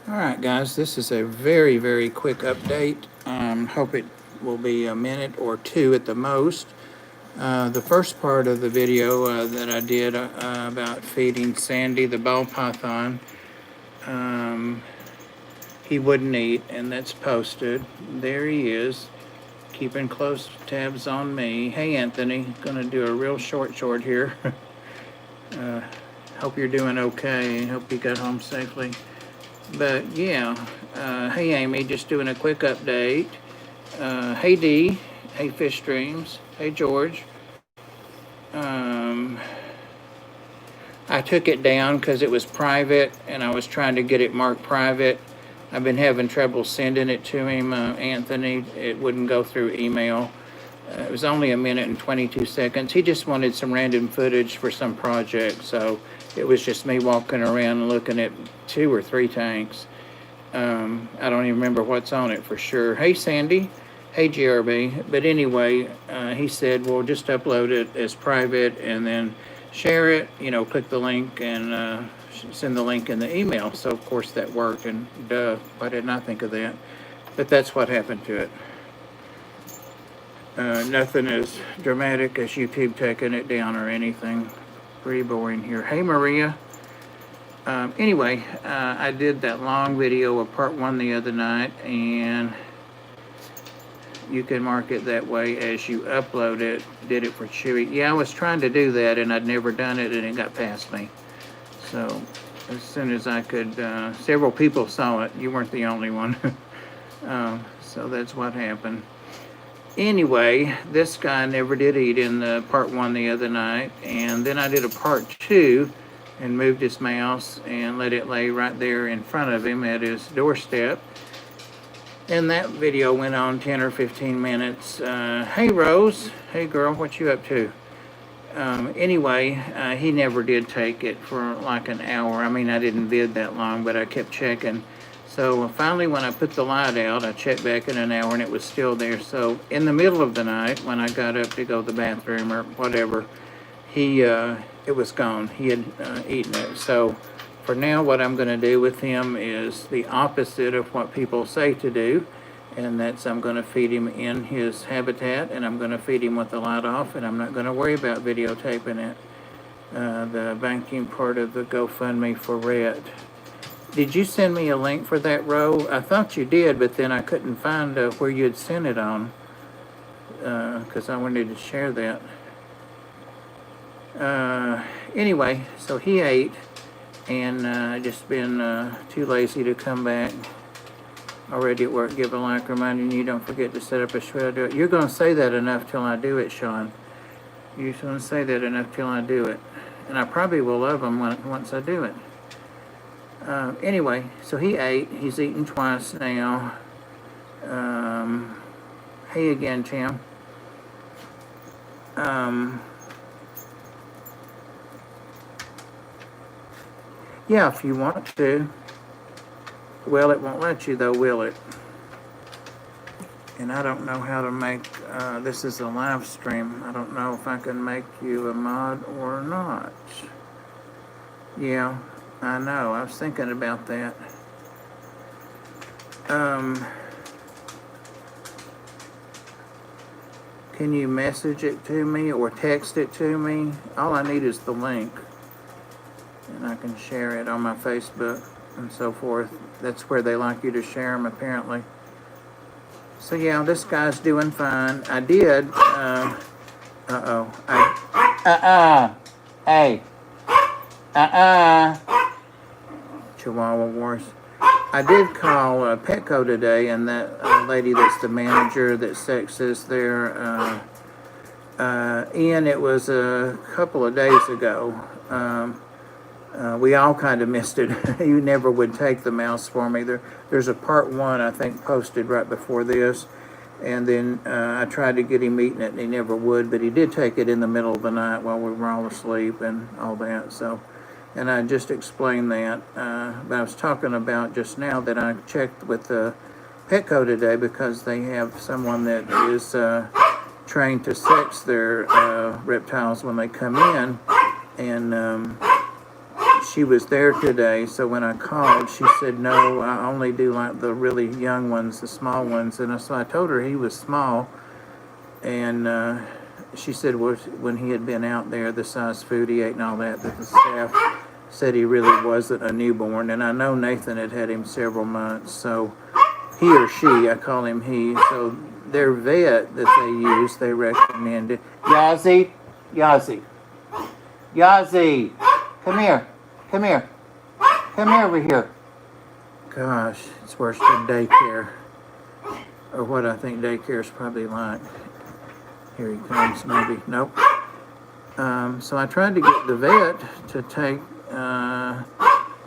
Alright guys, this is a very quick update. Hope it will be a minute or two at the most. The first part of the video that I did about feeding Sandy the ball python, he wouldn't eat, and that's posted. There he is, keeping close tabs on me. Hey Anthony, gonna do a real short here. Hope you're doing okay. Hope you got home safely. But yeah, hey Amy, just doing a quick update. Hey Dee, hey Fish Dreams, hey George. I took it down because it was private and I was trying to get it marked private. I've been having trouble sending it to him, Anthony. It wouldn't go through email. It was only a minute and 22 seconds. He just wanted some random footage for some project, so it was just me walking around looking at 2 or 3 tanks. I don't even remember what's on it for sure. Hey Sandy, hey GRB. But anyway, he said, well, just upload it as private and then share it, click the link and send the link in the email. So of course that worked, and duh, why didn't I think of that? But that's what happened to it. Nothing as dramatic as YouTube taking it down or anything. Pretty boring here. Hey Maria. Anyway, I did that long video of part 1 the other night, and you can mark it that way as you upload it. Did it for Chewy. Yeah, I was trying to do that and I'd never done it and it got past me. So as soon as I could, several people saw it. You weren't the only one. So that's what happened. Anyway, this guy never did eat in the part 1 the other night, and then I did a part 2 and moved his mouse and let it lay right there in front of him at his doorstep. And that video went on 10 or 15 minutes. Hey Rose, hey girl, what you up to? Anyway, he never did take it for like an hour. I mean, I didn't vid that long, but I kept checking. So finally, when I put the light out, I checked back in an hour and it was still there. So in the middle of the night, when I got up to go to the bathroom or whatever, it was gone. He had eaten it. So for now, what I'm going to do with him is the opposite of what people say to do. And that's I'm going to feed him in his habitat, and I'm going to feed him with the light off, and I'm not going to worry about videotaping it. The banking part of the GoFundMe for Rhett. Did you send me a link for that, Ro? I thought you did, but then I couldn't find where you had sent it on, because I wanted to share that. Anyway, so he ate, and just been too lazy to come back. Already at work, give a like, reminding you don't forget to set up a shred. You're going to say that enough till I do it, Sean. You're going to say that enough till I do it. And I probably will love them once I do it. Anyway, so he ate. He's eaten twice now. Hey again, Tim. Yeah, if you want to. Well, it won't let you though, will it? And I don't know how to make, this is a live stream. I don't know if I can make you a mod or not. Yeah, I know. I was thinking about that. Can you message it to me or text it to me? All I need is the link. And I can share it on my Facebook and so forth. That's where they like you to share them, apparently. So yeah, this guy's doing fine. I did, hey, Chihuahua Wars. I did call Petco today, and that lady that's the manager that sexes there, Ian, it was a couple of days ago. We all kind of missed it. You never would take the mouse for me. There's a part 1, I think, posted right before this. And then I tried to get him eating it, and he never would. But he did take it in the middle of the night while we were all asleep and all that. So, and I just explained that. But I was talking about just now that I checked with Petco today because they have someone that is trained to sex their reptiles when they come in. And she was there today, so when I called, she said, no, I only do like the really young ones, the small ones. And so I told her he was small, and she said, well, when he had been out there, the size food he ate and all that, that the staff said he really wasn't a newborn. And I know Nathan had had him several months, so he or she, I call him he, so their vet that they use, they recommended. Yazzie, Yazzie, Yazzie, come here. Come here. Come here over here. Gosh, it's worse than daycare. Or what I think daycare is probably like. Here he comes, maybe. Nope. So I tried to get the vet to take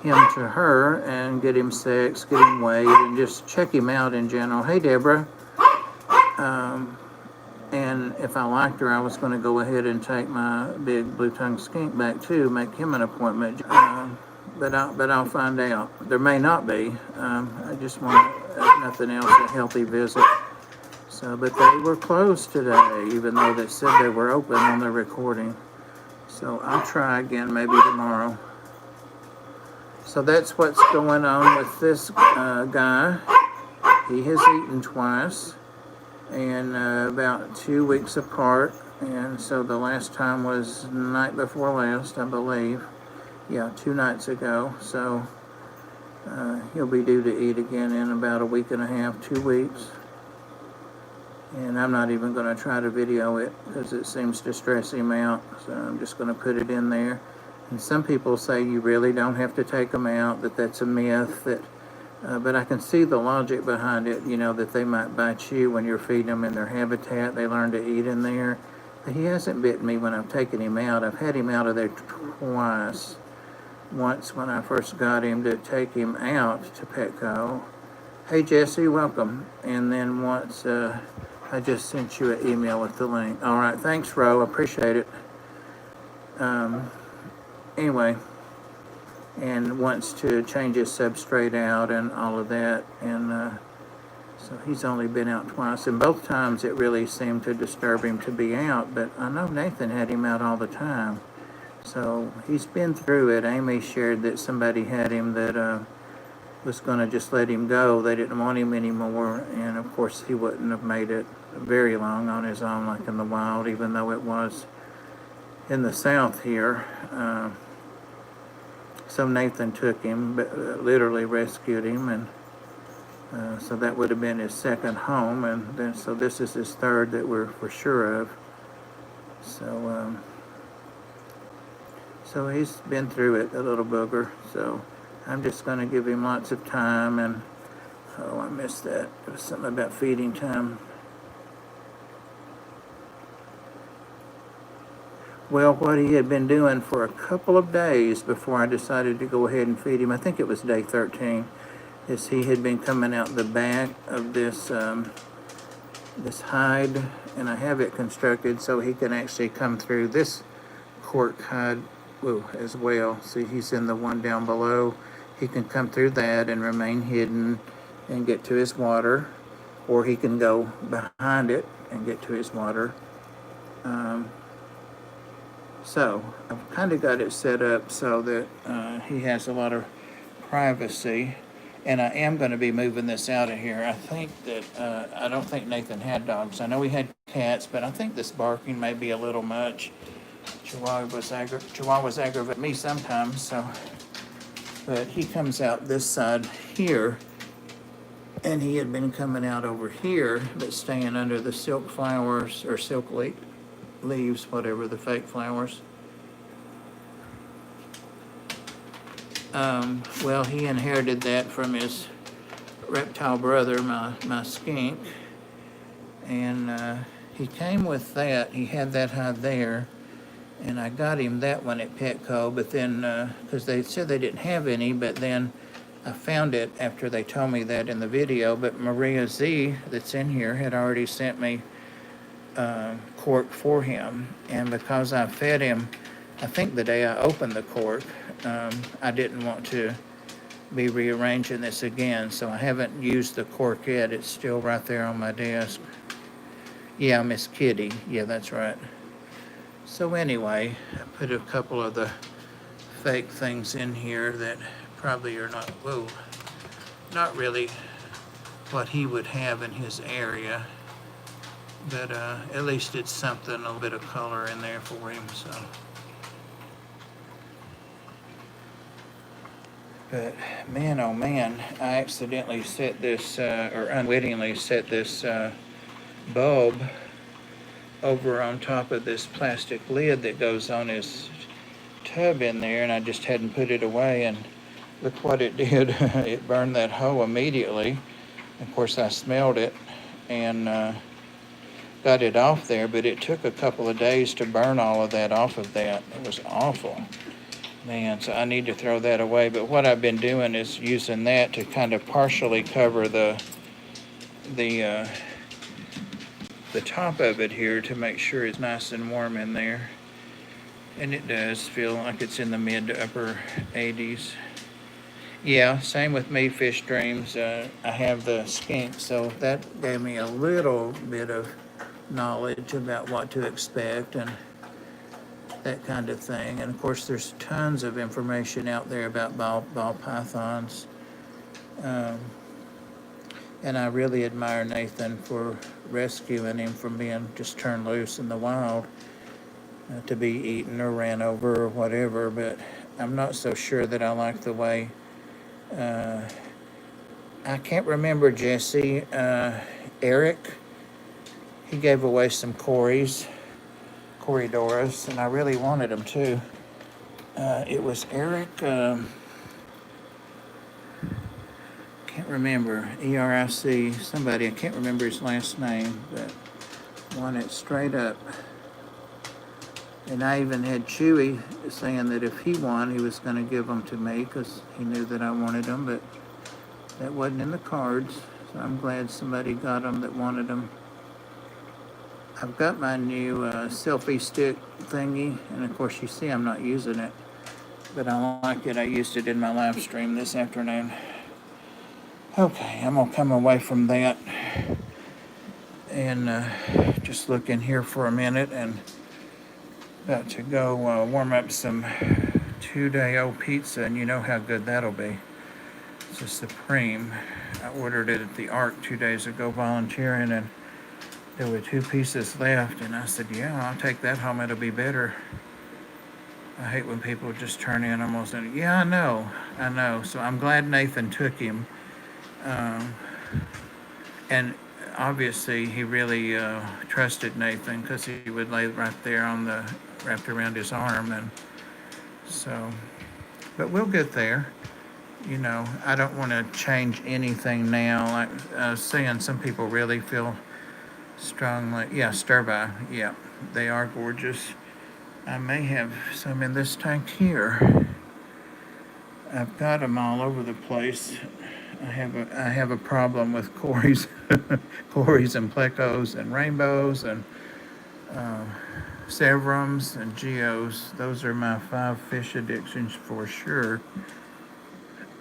him to her and get him sex, get him weighed, and just check him out in general. Hey, Deborah. And if I liked her, I was going to go ahead and take my big blue-tongued skink back too, make him an appointment. But I'll find out. There may not be. I just want, if nothing else, a healthy visit. So, but they were closed today, even though they said they were open on the recording. So I'll try again maybe tomorrow. So that's what's going on with this guy. He has eaten twice, and about 2 weeks apart. And so the last time was night before last, I believe. Yeah, 2 nights ago. So he'll be due to eat again in about a week and a half, 2 weeks. And I'm not even going to try to video it because it seems to stress him out. So I'm just going to put it in there. And some people say you really don't have to take them out, that that's a myth. That, but I can see the logic behind it, you know, that they might bite you when you're feeding them in their habitat. They learn to eat in there. But he hasn't bitten me when I've taken him out. I've had him out of there twice. Once when I first got him to take him out to Petco. Hey Jesse, welcome. And then once I just sent you an email with the link. All right, thanks Ro, appreciate it. Anyway, and wants to change his substrate out and all of that. And so he's only been out twice, and both times it really seemed to disturb him to be out, but I know Nathan had him out all the time. So he's been through it. Amy shared that somebody had him that was going to just let him go. They didn't want him anymore, and of course he wouldn't have made it very long on his own, like in the wild, even though it was in the south here. So Nathan took him, literally rescued him, and so that would have been his second home, and then so this is his third that we're for sure of. So so he's been through it, the little booger. So I'm just going to give him lots of time, and oh, I missed that. There was something about feeding time. Well, what he had been doing for a couple of days before I decided to go ahead and feed him, I think it was day 13, is he had been coming out the back of this this hide, and I have it constructed so he can actually come through this cork hide as well. See, he's in the one down below. He can come through that and remain hidden and get to his water, or he can go behind it and get to his water. So I've kind of got it set up so that he has a lot of privacy, and I am going to be moving this out of here. I think that I don't think Nathan had dogs. I know he had cats, but I think this barking may be a little much. Chihuahuas aggravate me sometimes, so. But he comes out this side here, and he had been coming out over here, but staying under the silk flowers, or silk leaves, whatever, the fake flowers. Well, he inherited that from his reptile brother, my skink, and he came with that. He had that hide there, and I got him that one at Petco, but then, because they said they didn't have any, but then I found it after they told me that in the video. But Maria Z, that's in here, had already sent me cork for him, and because I fed him, I think the day I opened the cork, I didn't want to be rearranging this again, so I haven't used the cork yet. It's still right there on my desk. Yeah, Miss Kitty. Yeah, that's right. So anyway, I put a couple of the fake things in here that probably are not, whoa, not really what he would have in his area. But at least it's something, a little bit of color in there for him, so. But man, oh man, I accidentally set this, or unwittingly set this bulb over on top of this plastic lid that goes on his tub in there, and I just hadn't put it away, and look what it did. It burned that hole immediately. Of course, I smelled it and got it off there, but it took a couple of days to burn all of that off of that. It was awful. Man, so I need to throw that away. But what I've been doing is using that to kind of partially cover the top of it here to make sure it's nice and warm in there. And it does feel like it's in the mid to upper 80s. Yeah, same with me, Fish Dreams. I have the skink, so that gave me a little bit of knowledge about what to expect and that kind of thing. And of course, there's tons of information out there about ball pythons. And I really admire Nathan for rescuing him from being just turned loose in the wild to be eaten or ran over or whatever. But I'm not so sure that I like the way. I can't remember Jesse. Eric, he gave away some Corridoras, and I really wanted them too. It was Eric, can't remember, ERIC, somebody, I can't remember his last name, but won it straight up. And I even had Chewy saying that if he won, he was going to give them to me because he knew that I wanted them, but that wasn't in the cards. So I'm glad somebody got them that wanted them. I've got my new selfie stick thingy, and of course you see I'm not using it, but I like it. I used it in my live stream this afternoon. Okay, I'm gonna come away from that and just look in here for a minute, and about to go warm up some 2-day-old pizza, and you know how good that'll be. It's a Supreme. I ordered it at the Ark 2 days ago volunteering, and there were 2 pieces left, and I said, yeah, I'll take that home, it'll be better. I hate when people just turn in almost, and yeah, I know. So I'm glad Nathan took him. And obviously he really trusted Nathan because he would lay right there wrapped around his arm, and so, but we'll get there. You know, I don't want to change anything now. Like I was saying, some people really feel strongly, yeah, stir-by, yeah, they are gorgeous. I may have some in this tank here. I've got them all over the place. I have a problem with Corys, Corys and plecos and rainbows and severums and geos. Those are my 5 fish addictions for sure.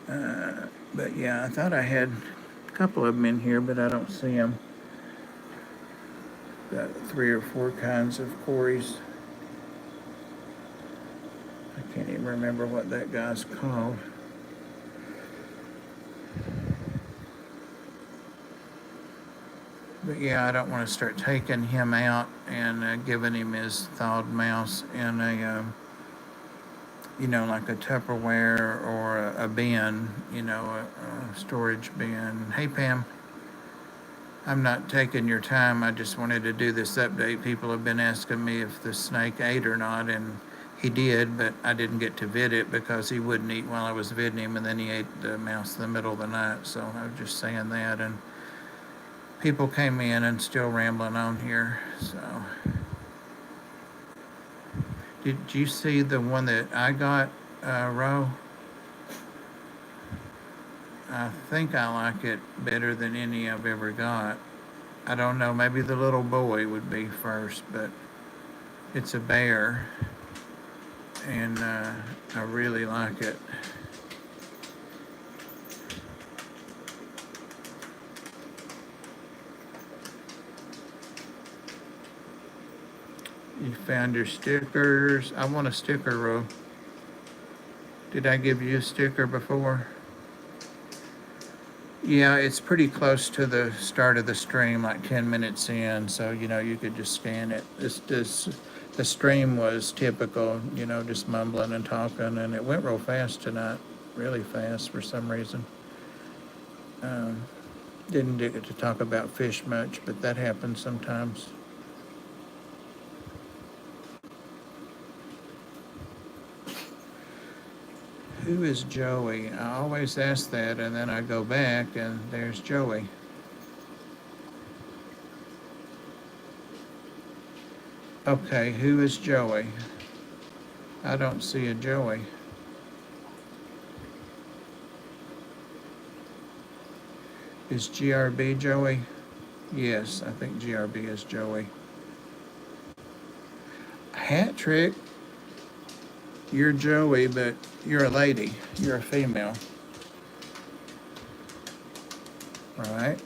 But yeah, I thought I had a couple of them in here, but I don't see them. Got 3 or 4 kinds of Corys. I can't even remember what that guy's called. But yeah, I don't want to start taking him out and giving him his thawed mouse in a, you know, like a Tupperware or a bin, you know, a storage bin. Hey, Pam, I'm not taking your time. I just wanted to do this update. People have been asking me if the snake ate or not, and he did, but I didn't get to vid it because he wouldn't eat while I was vidding him, and then he ate the mouse in the middle of the night. So I was just saying that, and people came in and still rambling on here. So did you see the one that I got, Ro? I think I like it better than any I've ever got. I don't know, maybe the little boy would be first, but it's a bear, and I really like it. You found your stickers. I want a sticker, Ro. Did I give you a sticker before? Yeah, it's pretty close to the start of the stream, like 10 minutes in, so you could just scan it. The stream was typical, just mumbling and talking, and it went real fast tonight, really fast for some reason. Didn't get to talk about fish much, but that happens sometimes. Who is Joey? I always ask that, and then I go back, and there's Joey. Okay, who is Joey? I don't see a Joey. Is GRB Joey? Yes, I think GRB is Joey. Hat trick. You're Joey, but you're a lady. You're a female. Right?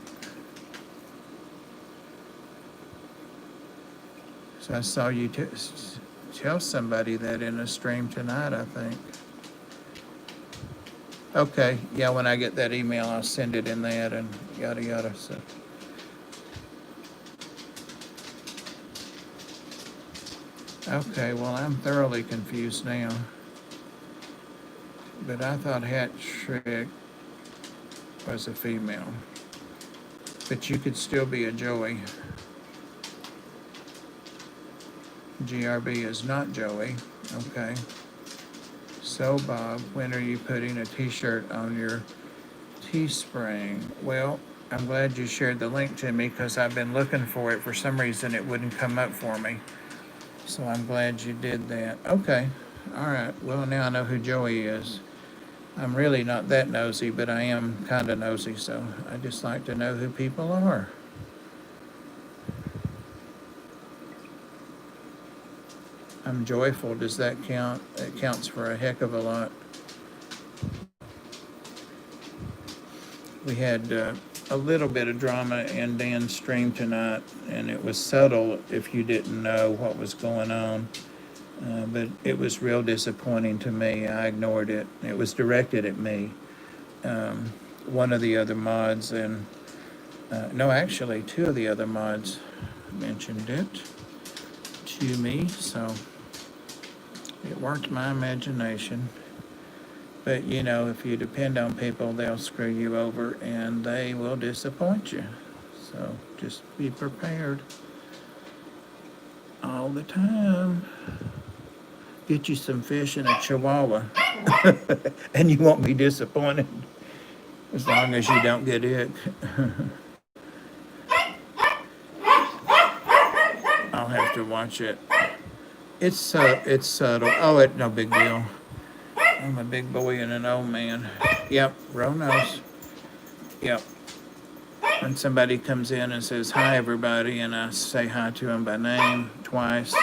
So I saw you tell somebody that in a stream tonight, I think. Okay, yeah, when I get that email, I'll send it in that and yada yada. So. Okay, well, I'm thoroughly confused now. But I thought Hat Trick was a female. But you could still be a Joey. GRB is not Joey. Okay. So, Bob, when are you putting a t-shirt on your Teespring? Well, I'm glad you shared the link to me because I've been looking for it. For some reason, it wouldn't come up for me. So I'm glad you did that. Okay. All right. Well, now I know who Joey is. I'm really not that nosy, but I am kind of nosy, so I just like to know who people are. I'm joyful. Does that count? It counts for a heck of a lot. We had a little bit of drama in Dan's stream tonight, and it was subtle if you didn't know what was going on. But it was real disappointing to me. I ignored it. It was directed at me. One of the other mods, and no, actually, two of the other mods mentioned it to me, so it worked my imagination. But if you depend on people, they'll screw you over and they will disappoint you. So just be prepared all the time. Get you some fish and a chihuahua and you won't be disappointed as long as you don't get ick. I'll have to watch it. It's subtle. Oh, no big deal. I'm a big boy and an old man. Yep, Ro knows. Yep. When somebody comes in and says, hi, everybody, and I say hi to them by name twice,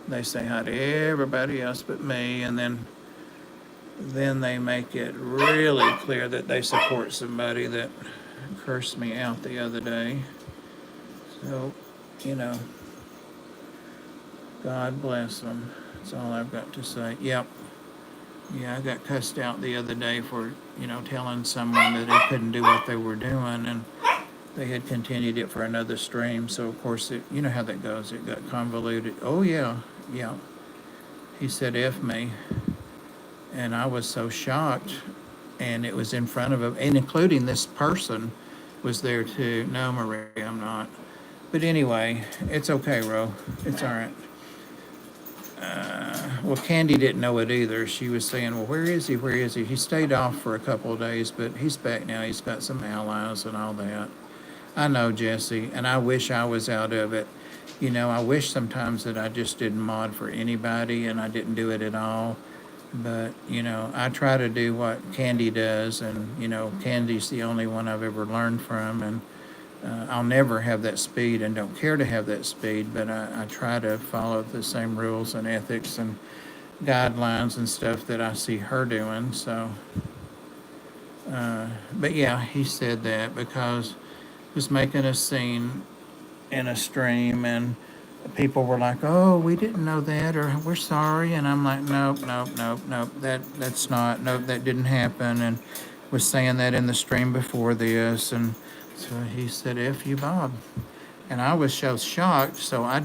they say hi to everybody else but me, and then they make it really clear that they support somebody that cursed me out the other day. So, God bless them. That's all I've got to say. Yep. Yeah, I got cussed out the other day for, telling someone that they couldn't do what they were doing, and they had continued it for another stream. So, of course, you know how that goes. It got convoluted. Oh, yeah. He said, F me. And I was so shocked, and it was in front of him, and including this person was there too. No, Maria, I'm not. But anyway, it's okay, Ro. It's all right. Well, Candy didn't know it either. She was saying, well, where is he? Where is he? He stayed off for a couple of days, but he's back now. He's got some allies and all that. I know, Jesse, and I wish I was out of it. I wish sometimes that I just didn't mod for anybody and I didn't do it at all. But, I try to do what Candy does, and, Candy's the only one I've ever learned from, and I'll never have that speed and don't care to have that speed, but I try to follow the same rules and ethics and guidelines and stuff that I see her doing. So, but yeah, he said that because he was making a scene in a stream, and people were like, "Oh, we didn't know that," or "We're sorry," and I'm like, "Nope, nope, nope, nope. That's not. Nope, that didn't happen." And was saying that in the stream before this, and so he said, "F you, Bob," and I was so shocked. So I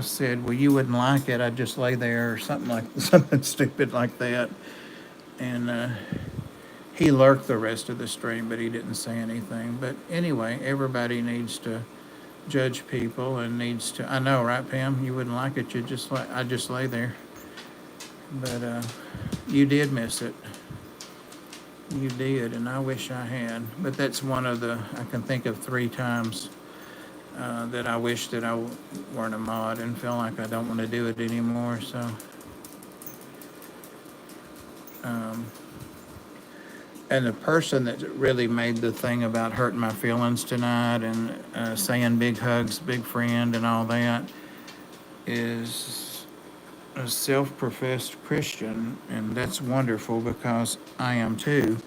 said, "Well, you wouldn't like it. I'd just lay there," or something like something stupid like that, and. He lurked the rest of the stream, but he didn't say anything. But anyway, everybody needs to judge people and needs to. I know, right, Pam? You wouldn't like it. You just like I just lay there, but you did miss it. You did, and I wish I had. But that's one of the I can think of 3 times that I wish that I weren't a mod and feel like I don't want to do it anymore. So. Um, and the person that really made the thing about hurting my feelings tonight and saying big hugs, big friend, and all that is a self-professed Christian, and that's wonderful because I am too.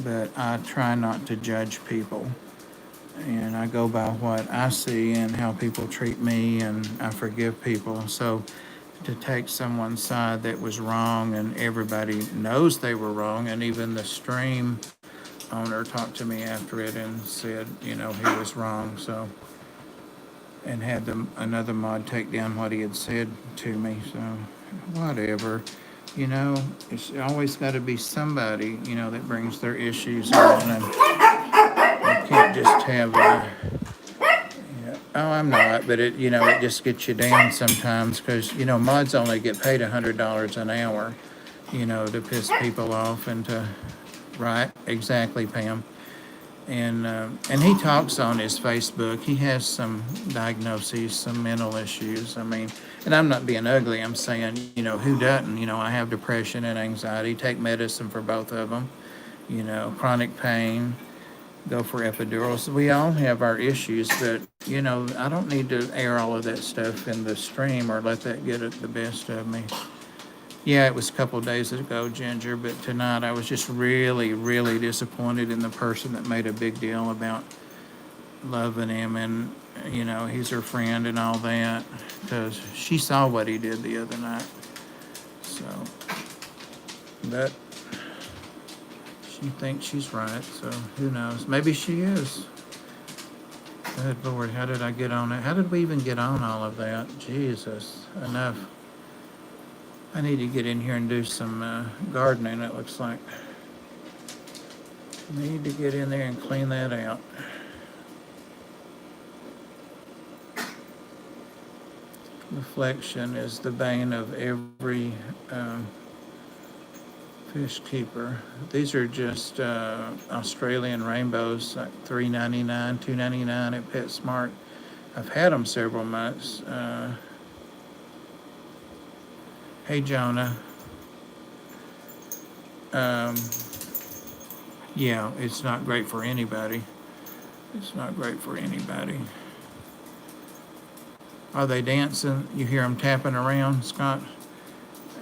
But I try not to judge people, and I go by what I see and how people treat me, and I forgive people. So to take someone's side that was wrong, and everybody knows they were wrong, and even the stream owner talked to me after it and said, he was wrong. So, and had another mod take down what he had said to me. So, whatever. It's always got to be somebody, that brings their issues on, and you can't just have oh, I'm not, but it just gets you down sometimes because, mods only get paid $100 an hour, to piss people off and to, right, exactly, Pam. And he talks on his Facebook. He has some diagnoses, some mental issues. I mean, and I'm not being ugly. I'm saying, who doesn't? I have depression and anxiety. Take medicine for both of them. Chronic pain. Go for epidurals. We all have our issues, but I don't need to air all of that stuff in the stream or let that get the best of me. Yeah, it was a couple of days ago, Ginger, but tonight I was just really, really disappointed in the person that made a big deal about loving him and, he's her friend and all that, because she saw what he did the other night. So, but she thinks she's right, so who knows? Maybe she is. Good Lord, how did I get on it? How did we even get on all of that? Jesus, enough. I need to get in here and do some gardening, it looks like. Need to get in there and clean that out. Reflection is the bane of every fish keeper. These are just Australian rainbows, like $3.99, $2.99 at PetSmart. I've had them several months. Hey, Jonah. Yeah, it's not great for anybody. It's not great for anybody. Are they dancing? You hear them tapping around, Scott?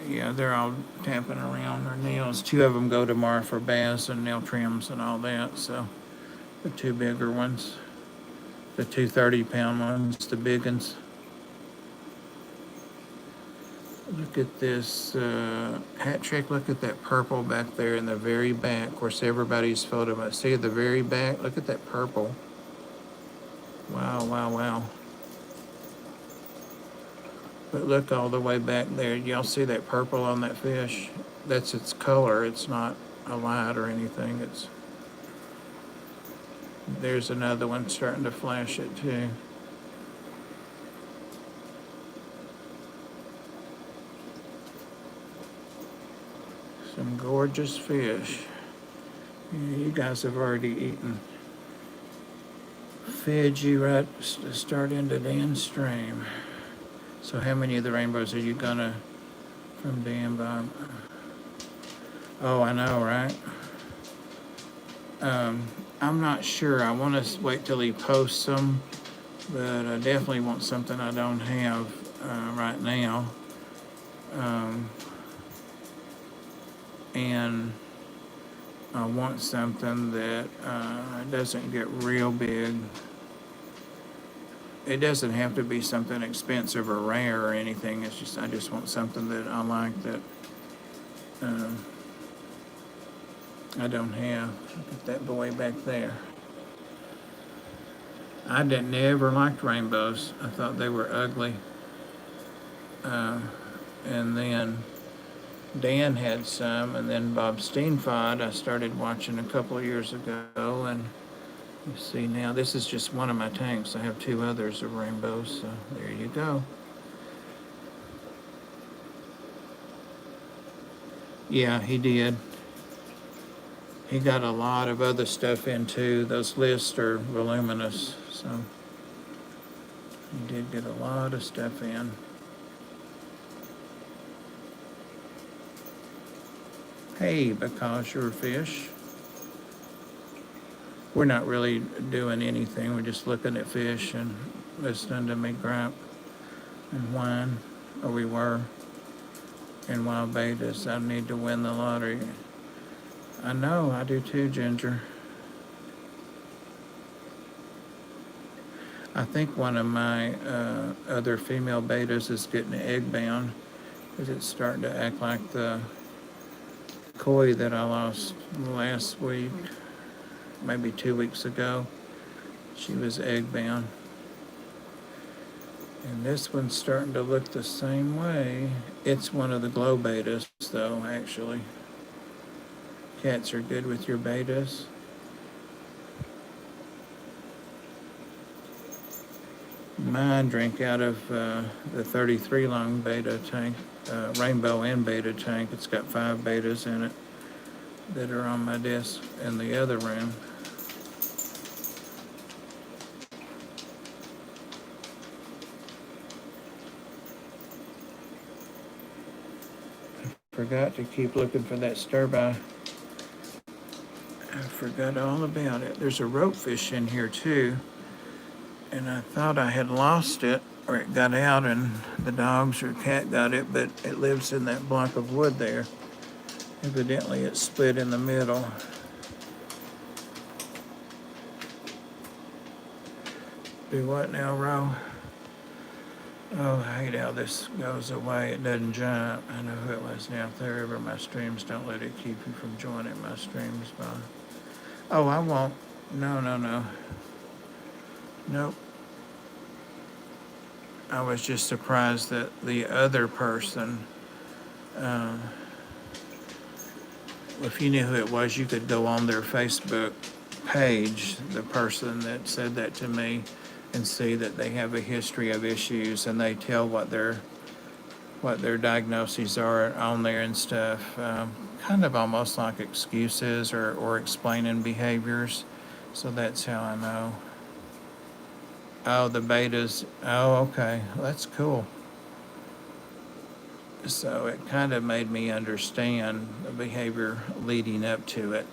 Yeah, they're all tapping around their nails. 2 of them go tomorrow for baths and nail trims and all that. So the 2 bigger ones, the 2 30-pound ones, the big ones. Look at this hat trick. Look at that purple back there in the very back. Of course, everybody's photo. See at the very back? Look at that purple. Wow, wow, wow. But look all the way back there. Y'all see that purple on that fish? That's its color. It's not a light or anything. There's another one starting to flash it too. Some gorgeous fish. Yeah, you guys have already eaten. Fed you right to start into downstream. So how many of the rainbows are you gonna from Dan Bob? Oh, I know, right? I'm not sure. I want to wait till he posts them, but I definitely want something I don't have right now. And I want something that doesn't get real big. it doesn't have to be something expensive or rare or anything. It's just, I just want something that I like that I don't have. Look at that boy back there. I didn't never liked rainbows. I thought they were ugly. And then Dan had some, and then Bob Steenfod I started watching a couple of years ago, and you see now, this is just one of my tanks. I have 2 others of rainbows, so there you go. Yeah, he did. He got a lot of other stuff in too. Those lists are voluminous, so he did get a lot of stuff in. Hey, because you're a fish. We're not really doing anything. We're just looking at fish and listening to me gripe and whine, or we were. In wild betas, I need to win the lottery. I know, I do too, Ginger. I think one of my other female betas is getting egg bound because it's starting to act like the koi that I lost last week, maybe 2 weeks ago. She was egg bound. And this one's starting to look the same way. It's one of the glow betas, though, actually. Cats are good with your betas. Mine drink out of the 33 long beta tank, rainbow and beta tank. It's got 5 betas in it that are on my desk in the other room. Forgot to keep looking for that stir-by. I forgot all about it. There's a rope fish in here too, and I thought I had lost it or it got out and the dogs or cat got it, but it lives in that block of wood there. Evidently it's split in the middle. Do what now, Ro? Oh, I hate how this goes away. It doesn't jump. I know who it was now. If they're ever my streams, don't let it keep you from joining my streams, Bob. Oh, I won't. No. Nope. I was just surprised that the other person, if you knew who it was, you could go on their Facebook page, the person that said that to me, and see that they have a history of issues, and they tell what their diagnoses are on there and stuff. Kind of almost like excuses or explaining behaviors. So that's how I know. Oh, the betas. Oh, okay. Well, that's cool. So it kind of made me understand the behavior leading up to it.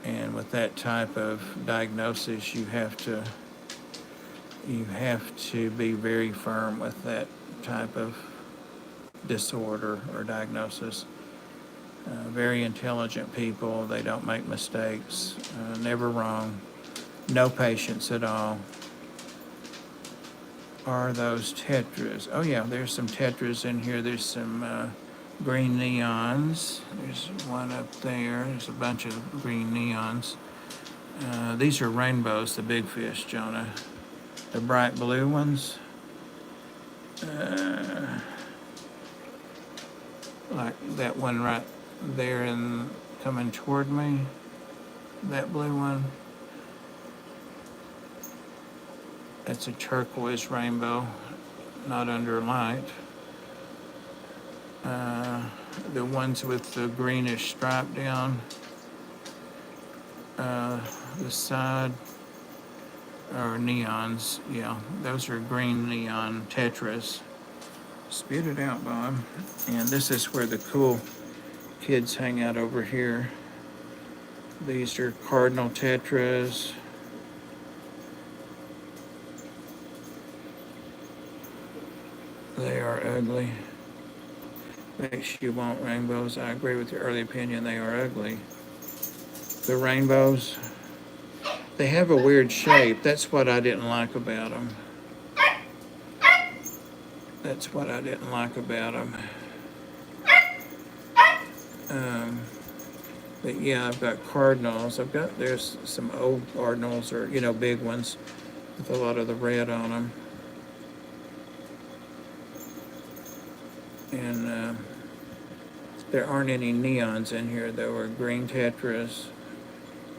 And with that type of diagnosis, you have to be very firm with that type of disorder or diagnosis. Very intelligent people. They don't make mistakes. Never wrong. No patience at all. Are those tetras? Oh yeah, there's some tetras in here. There's some green neons. There's one up there. There's a bunch of green neons. These are rainbows, the big fish, Jonah. The bright blue ones. Like that one right there and coming toward me. That blue one. That's a turquoise rainbow, not under light. The ones with the greenish stripe down the side are neons. Yeah, those are green neon tetras. Spit it out, Bob. And this is where the cool kids hang out over here. These are cardinal tetras. They are ugly. Makes you want rainbows. I agree with your early opinion. They are ugly. The rainbows, they have a weird shape. That's what I didn't like about them. That's what I didn't like about them. But yeah, I've got cardinals. There's some old cardinals, or, big ones with a lot of the red on them. And there aren't any neons in here, though, or green tetras.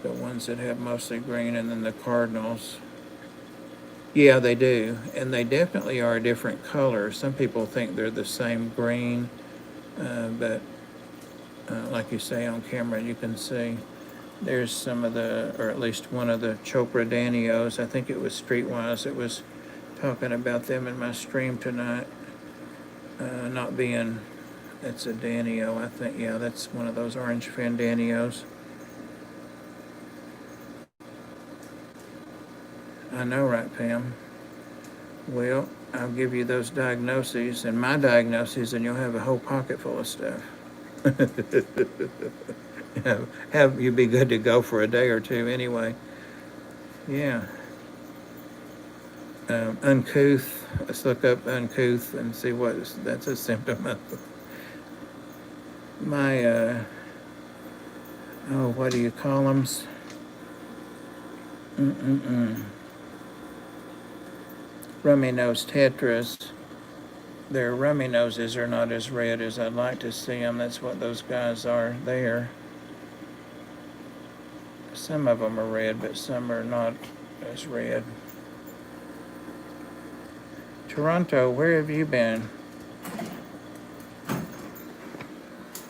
The ones that have mostly green, and then the cardinals. Yeah, they do. And they definitely are a different color. Some people think they're the same green, but like you say on camera, you can see there's some of the, or at least one of the Chopra Danios. I think it was Streetwise that was talking about them in my stream tonight. Not being, that's a Danio, I think. Yeah, that's one of those orange fin Danios. I know, right, Pam? Well, I'll give you those diagnoses and my diagnoses, and you'll have a whole pocket full of stuff. Have you be good to go for a day or two anyway. Yeah. Uncouth. Let's look up uncouth and see that's a symptom of. My, what do you call them? Rummy nose tetras. Their rummy noses are not as red as I'd like to see them. That's what those guys are there. Some of them are red, but some are not as red. Toronto, where have you been?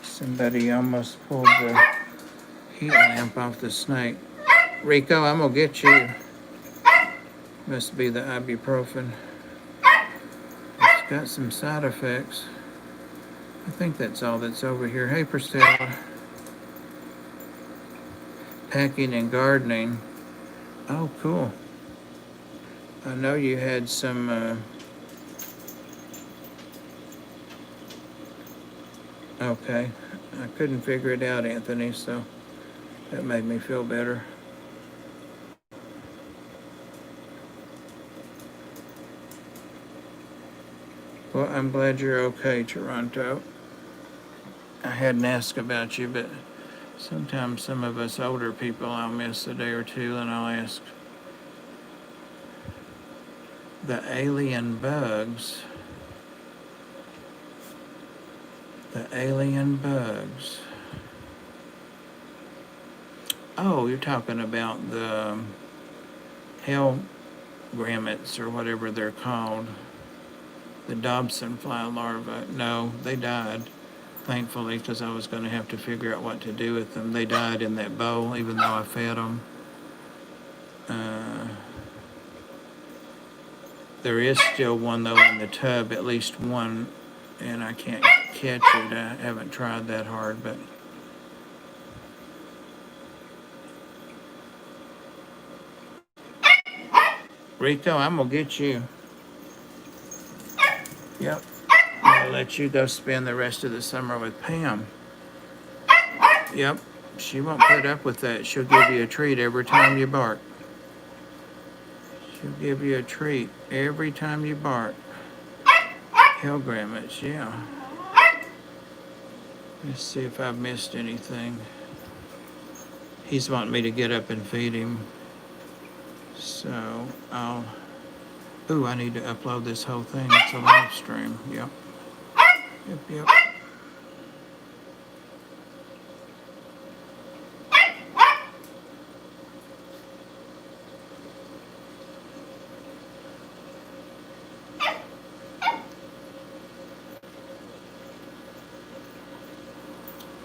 Somebody almost pulled the heat lamp off the snake. Rico, I'm gonna get you. Must be the ibuprofen. It's got some side effects. I think that's all that's over here. Hey, Priscilla. Packing and gardening. Oh, cool. I know you had some, okay. I couldn't figure it out, Anthony, so that made me feel better. Well, I'm glad you're okay, Toronto. I hadn't asked about you, but sometimes some of us older people, I'll miss a day or two, and I'll ask. The alien bugs. The alien bugs. Oh, you're talking about the hell grammets, or whatever they're called. The Dobson fly larvae. No, they died, thankfully, because I was going to have to figure out what to do with them. They died in that bowl, even though I fed them. There is still one, though, in the tub, at least one, and I can't catch it. I haven't tried that hard, but... Rico, I'm going to get you. Yep. I'm going to let you go spend the rest of the summer with Pam. Yep. She won't put up with that. She'll give you a treat every time you bark. She'll give you a treat every time you bark. Hell grammets, yeah. Let's see if I've missed anything. He's wanting me to get up and feed him. So I'll... Ooh, I need to upload this whole thing. It's a live stream. Yep. Yep.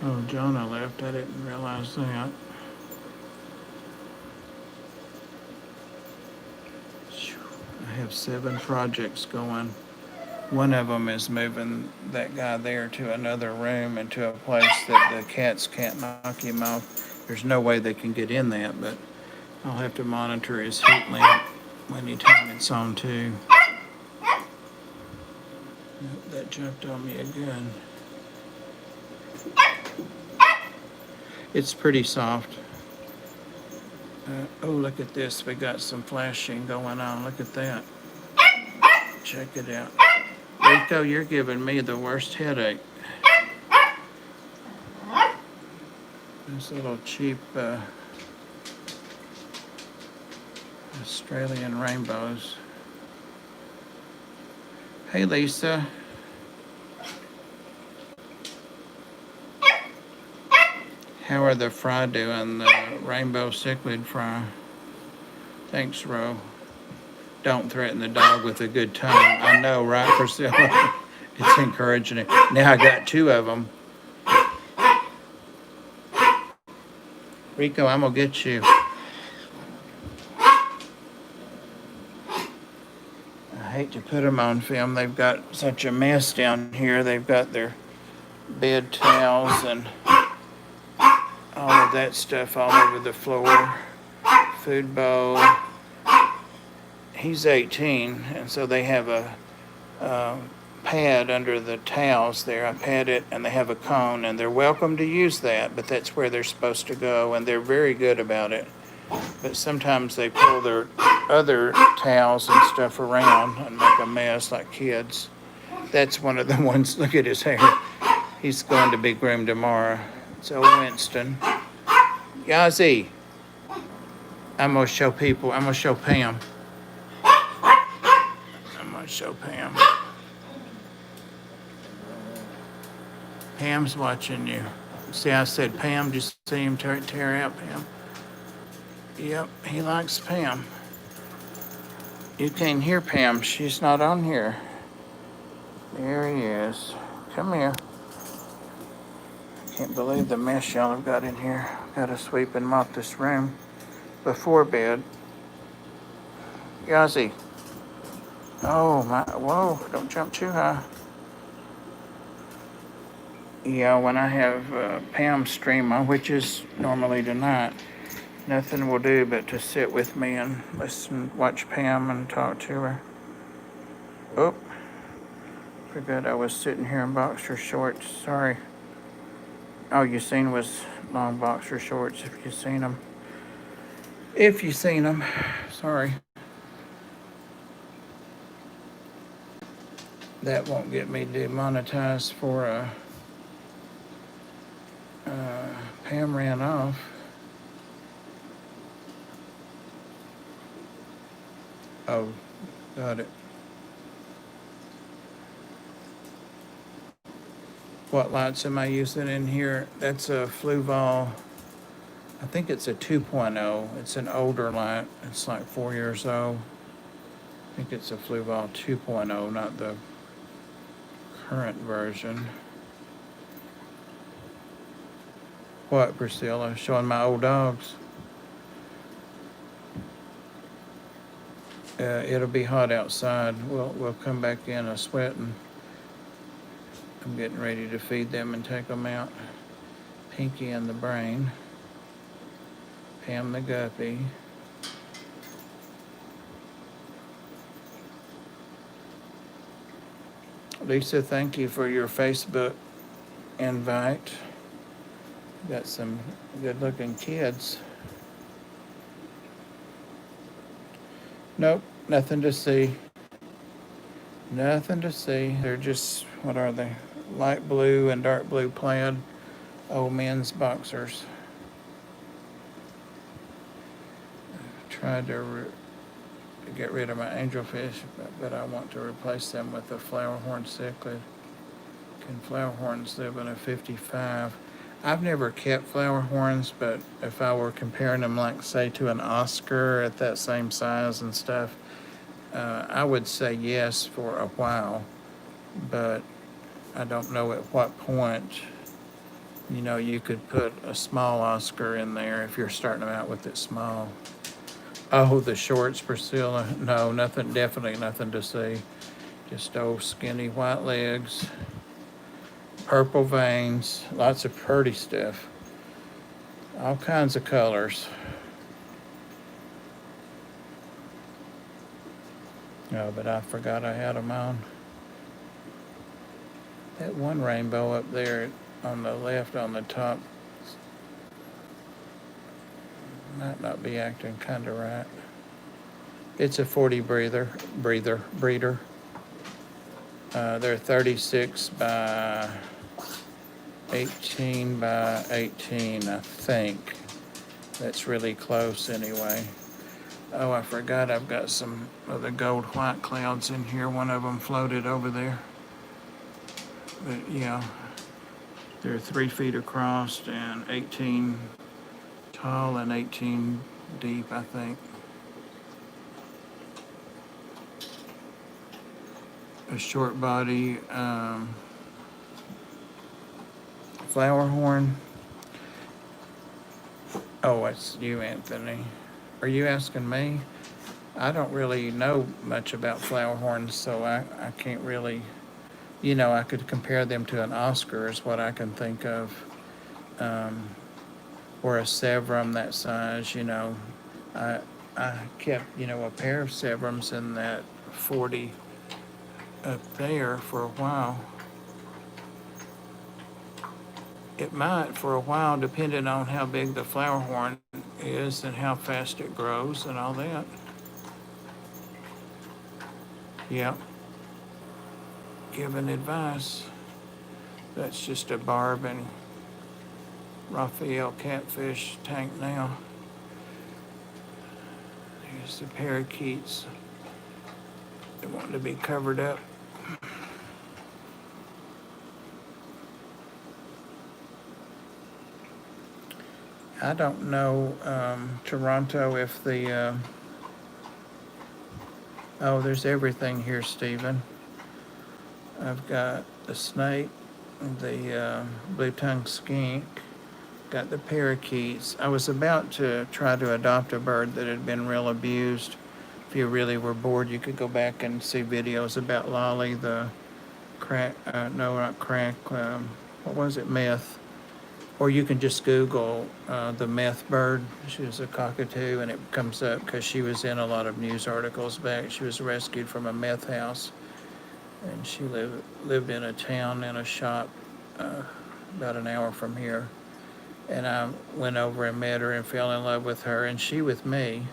Oh, Jonah left. I didn't realize that. I have 7 projects going. One of them is moving that guy there to another room, into a place that the cats can't knock him off. There's no way they can get in that, but I'll have to monitor his heat lamp anytime it's on too. Nope, that jumped on me again. It's pretty soft. Oh, look at this. We got some flashing going on. Look at that. Check it out. Rico, you're giving me the worst headache. Those little cheap Australian rainbows. Hey, Lisa. How are the fry doing? The rainbow cichlid fry. Thanks, Ro. Don't threaten the dog with a good tongue. I know, right, Priscilla? It's encouraging it. Now I got 2 of them. Rico, I'm gonna get you. I hate to put them on film. They've got such a mess down here. They've got their bed towels and all of that stuff all over the floor. Food bowl. He's 18, and so they have a pad under the towels there. I pat it, and they have a cone, and they're welcome to use that, but that's where they're supposed to go, and they're very good about it. But sometimes they pull their other towels and stuff around and make a mess like kids. That's one of the ones. Look at his hair. He's going to be groomed tomorrow. It's old Winston. Yazzie. I'm going to show people. I'm going to show Pam. I'm going to show Pam. Pam's watching you. See, I said Pam. Just see him tear out Pam. Yep, he likes Pam. You can't hear Pam. She's not on here. There he is. Come here. Can't believe the mess y'all have got in here. Got to sweep and mop this room before bed. Yazzie. Oh, my. Whoa, don't jump too high. Yeah, when I have Pam stream on, which is normally tonight, nothing will do but to sit with me and listen, watch Pam and talk to her. Oh, forgot I was sitting here in boxer shorts. Sorry. All you seen was long boxer shorts, if you seen them. If you seen them, sorry. That won't get me demonetized for Pam ran off. Oh, got it. What lights am I using in here? That's a Fluval. I think it's a 2.0. It's an older light. It's like 4 years old. I think it's a Fluval 2.0, not the current version. What, Priscilla? Showing my old dogs. It'll be hot outside. We'll come back in a sweating. I'm getting ready to feed them and take them out. Pinky and the Brain. Pam the Guppy. Lisa, thank you for your Facebook invite. Got some good-looking kids. Nope, nothing to see. Nothing to see. They're just, what are they? Light blue and dark blue plaid old men's boxers. Tried to get rid of my angelfish, but I want to replace them with a flowerhorn cichlid. Can flowerhorns live in a 55? I've never kept flowerhorns, but if I were comparing them, like, say, to an Oscar at that same size and stuff, I would say yes for a while, but I don't know at what point, you know, you could put a small Oscar in there if you're starting them out with it small. Oh, the shorts, Priscilla. No, nothing, definitely nothing to see. Just old skinny white legs, purple veins, lots of pretty stuff. All kinds of colors. Oh, but I forgot I had them on. That one rainbow up there on the left on the top might not be acting kind of right. It's a 40 breeder. They're 36 by 18 by 18, I think. That's really close anyway. Oh, I forgot I've got some of the gold white clouds in here. One of them floated over there. But yeah, they're 3 feet across and 18 tall and 18 deep, I think. A short body flower horn. Oh, it's you, Anthony. Are you asking me? I don't really know much about flower horns, so I can't really, I could compare them to an Oscar is what I can think of. Or a Severum that size, I, I kept, a pair of Severums in that 40 up there for a while. It might for a while, depending on how big the flower horn is and how fast it grows and all that. Yep. Giving advice. That's just a Barb and Raphael catfish tank now. There's the parakeets. They want to be covered up. I don't know, Toronto, if the, oh, there's everything here, Stephen. I've got the snake, the blue-tongued skink, got the parakeets. I was about to try to adopt a bird that had been real abused. If you really were bored, you could go back and see videos about Lolly, the what was it, meth. Or you can just Google the meth bird. She was a cockatoo, and it comes up because she was in a lot of news articles back. She was rescued from a meth house, and she lived in a town in a shop about an hour from here. And I went over and met her and fell in love with her, and she with me.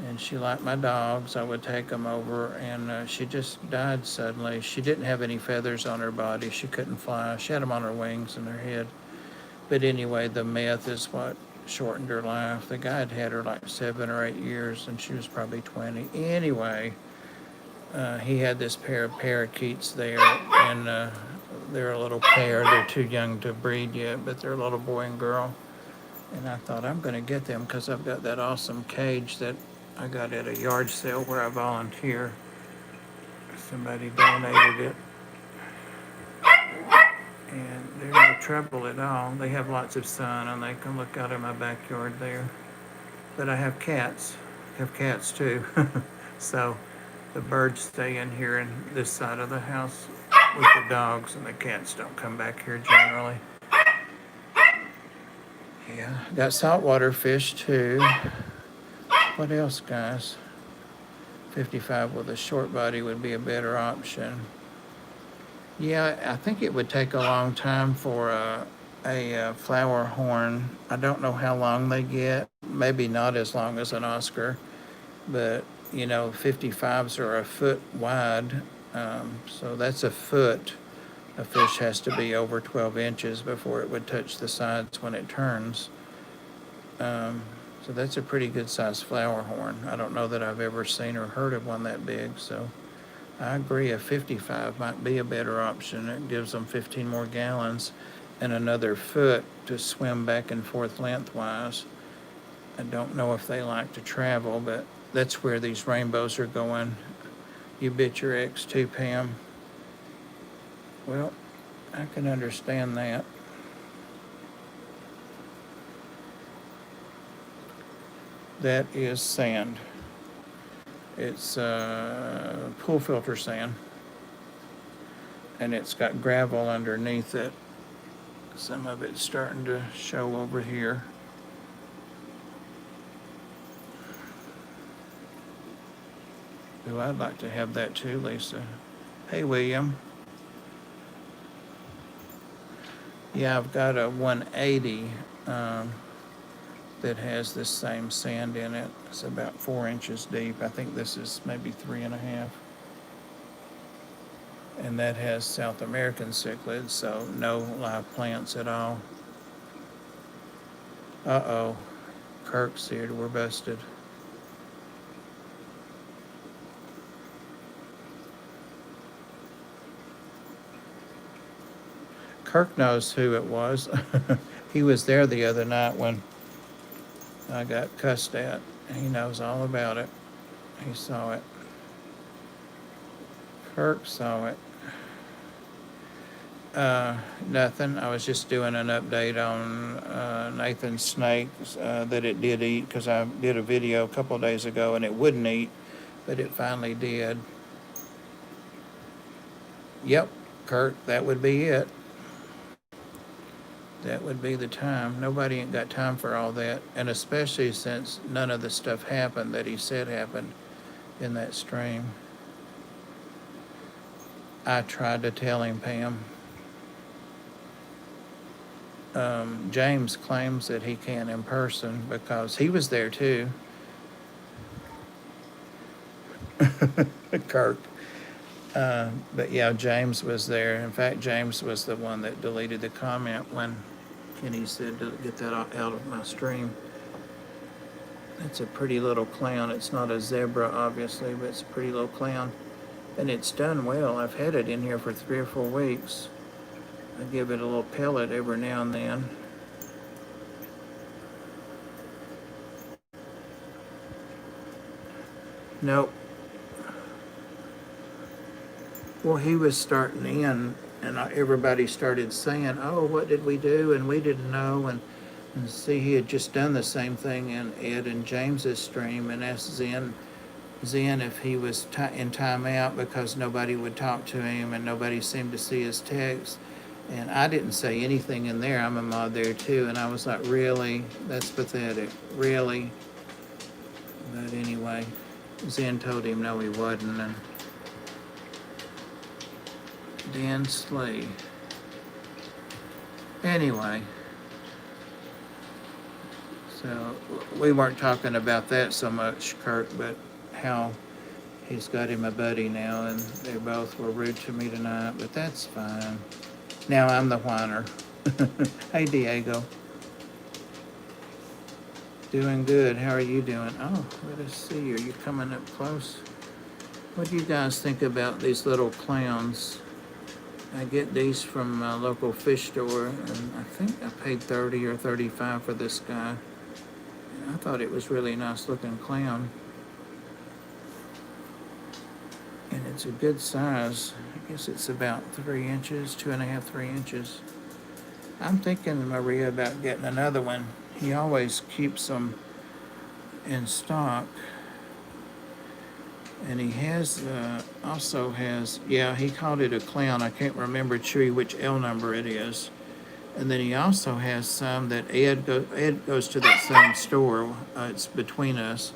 And she liked my dogs. I would take them over, and she just died suddenly. She didn't have any feathers on her body. She couldn't fly. She had them on her wings and her head. But anyway, the meth is what shortened her life. The guy had her like 7 or 8 years, and she was probably 20. Anyway, he had this pair of parakeets there, and they're a little pair. They're too young to breed yet, but they're a little boy and girl. And I thought, I'm going to get them because I've got that awesome cage that I got at a yard sale where I volunteer. Somebody donated it. And they're no trouble at all. They have lots of sun, and they can look out in my backyard there. But I have cats. I have cats too. So the birds stay in here in this side of the house with the dogs, and the cats don't come back here generally. Yeah, got saltwater fish too. What else, guys? 55 with a short body would be a better option. Yeah, I think it would take a long time for a flower horn. I don't know how long they get. Maybe not as long as an Oscar, but 55s are a foot wide, so that's a foot. A fish has to be over 12 inches before it would touch the sides when it turns. So that's a pretty good sized flower horn. I don't know that I've ever seen or heard of one that big, so I agree, a 55 might be a better option. It gives them 15 more gallons and another foot to swim back and forth lengthwise. I don't know if they like to travel, but that's where these rainbows are going. You bit your ex too, Pam. Well, I can understand that. That is sand. It's pool filter sand, and it's got gravel underneath it. Some of it's starting to show over here. Ooh, I'd like to have that too, Lisa. Hey, William. Yeah, I've got a 180 that has this same sand in it. It's about 4 inches deep. I think this is maybe 3.5. And that has South American cichlids, so no live plants at all. Uh-oh, Kirk's here, we're busted. Kirk knows who it was. He was there the other night when I got cussed at. He knows all about it. He saw it. Kirk saw it. Nothing. I was just doing an update on Nathan's snakes that it did eat, because I did a video a couple of days ago and it wouldn't eat, but it finally did. Yep, Kurt, that would be it. That would be the time. Nobody ain't got time for all that, and especially since none of the stuff happened that he said happened in that stream. I tried to tell him, Pam. James claims that he can in person because he was there too. Kirk. But yeah, James was there. In fact, James was the one that deleted the comment when Kenny said to get that out of my stream. It's a pretty little clown. It's not a zebra, obviously, but it's a pretty little clown. And it's done well. I've had it in here for 3 or 4 weeks. I give it a little pellet every now and then. Nope. Well, he was starting in, and everybody started saying, oh, what did we do? And we didn't know. And see, he had just done the same thing in Ed and James's stream and asked Zen if he was in timeout because nobody would talk to him and nobody seemed to see his text. And I didn't say anything in there. I'm a mod there too. And I was like, really? That's pathetic. Really? But anyway, Zen told him no, he wasn't. And Dan Slee. Anyway. So we weren't talking about that so much, Kurt, but how he's got him a buddy now, and they both were rude to me tonight, but that's fine. Now I'm the whiner. Hey, Diego. Doing good. How are you doing? Oh, let us see. Are you coming up close? What do you guys think about these little clowns? I get these from my local fish store, and I think I paid $30 or $35 for this guy. And I thought it was really a nice looking clown. And it's a good size. I guess it's about 3 inches, 2.5, 3 inches. I'm thinking, Maria, about getting another one. He always keeps them in stock. And he has, also has, yeah, he called it a clown. I can't remember, Chewy, which L number it is. And then he also has some that Ed goes to that same store. It's between us.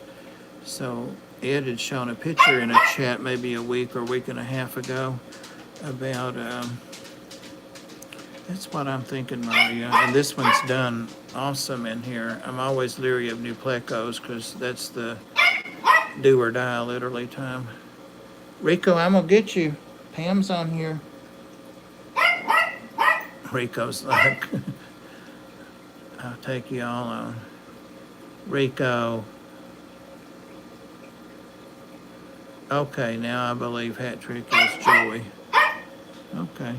So Ed had shown a picture in a chat maybe a week or week and a half ago about, that's what I'm thinking, Maria. And this one's done awesome in here. I'm always leery of new plecos because that's the do or die literally time. Rico, I'm gonna get you. Pam's on here. Rico's like, I'll take you all on. Rico. Okay, now I believe Hat Trick is Joey. Okay.